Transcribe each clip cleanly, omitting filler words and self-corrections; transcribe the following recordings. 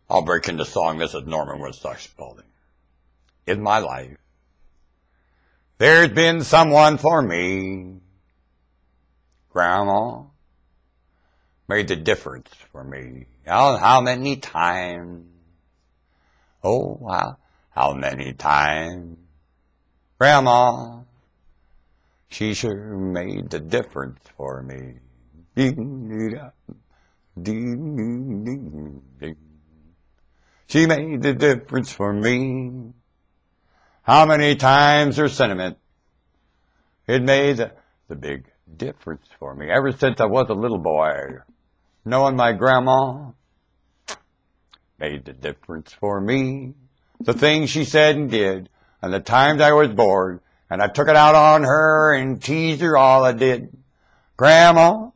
I'll break into song. This is Norman Woodstock Spalding. In my life, there's been someone for me. Grandma made the difference for me. How many times? Oh, how many times? Grandma, she sure made the difference for me. She made the difference for me. How many times her sentiment, it made the big difference for me. Ever since I was a little boy, knowing my grandma made the difference for me. The things she said and did, and the times I was bored, and I took it out on her and teased her all I did. Grandma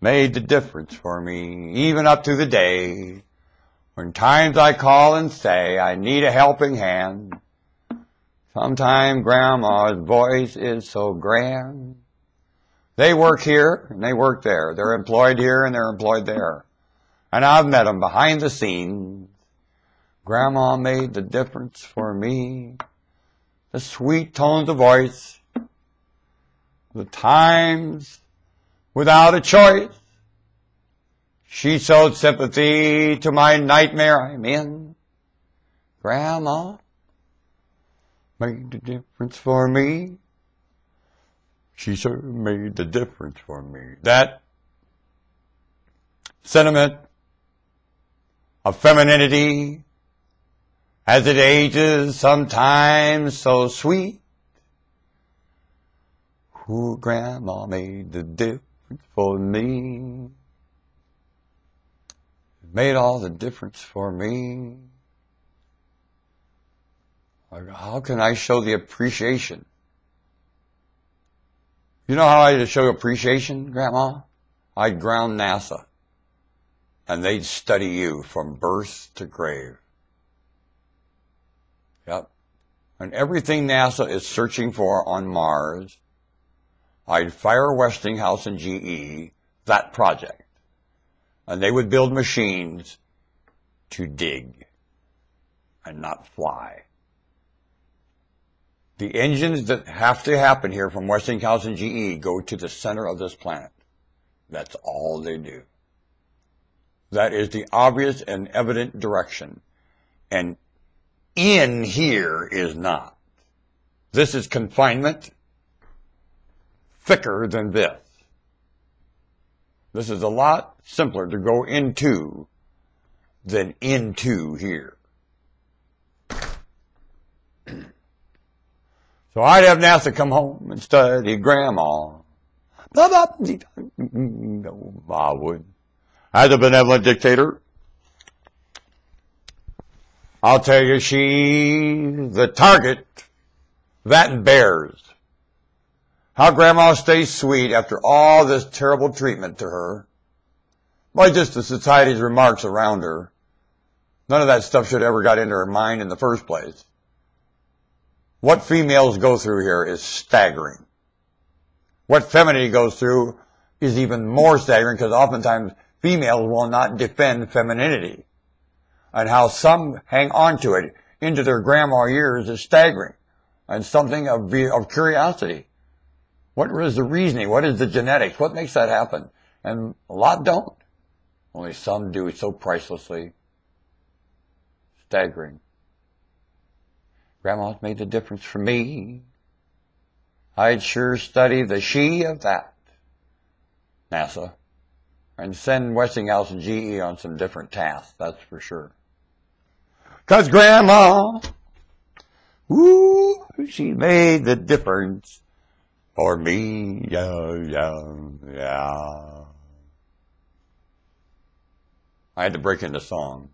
made the difference for me, even up to the day when times I call and say I need a helping hand. Sometimes Grandma's voice is so grand. They work here and they work there. They're employed here and they're employed there. And I've met them behind the scenes. Grandma made the difference for me. The sweet tones of voice, the times without a choice. She showed sympathy to my nightmare I'm in. Grandma made the difference for me. She sure made the difference for me. That sentiment of femininity, as it ages, sometimes so sweet. Ooh, Grandma made the difference for me. It made all the difference for me. How can I show the appreciation? You know how I show appreciation, Grandma? I'd ground NASA, and they'd study you from birth to grave. Yep. And everything NASA is searching for on Mars, I'd fire Westinghouse and GE, that project. And they would build machines to dig and not fly. The engines that have to happen here from Westinghouse and GE go to the center of this planet. That's all they do. That is the obvious and evident direction. And in here is not. This is confinement thicker than this. This is a lot simpler to go into than into here. So I'd have NASA come home and study Grandma. I would. As a benevolent dictator, I'll tell you, she's the target that bears. How Grandma stays sweet after all this terrible treatment to her. Why, just the society's remarks around her. None of that stuff should have ever got into her mind in the first place. What females go through here is staggering. What femininity goes through is even more staggering, because oftentimes females will not defend femininity. And how some hang on to it into their grandma years is staggering, and something of curiosity. What is the reasoning? What is the genetics? What makes that happen? And a lot don't. Only some do so pricelessly. Staggering. Grandma's made the difference for me. I'd sure study the she of that, NASA, and send Westinghouse and GE on some different tasks, that's for sure. 'Cause Grandma, ooh, she made the difference for me, yeah. I had to break into song.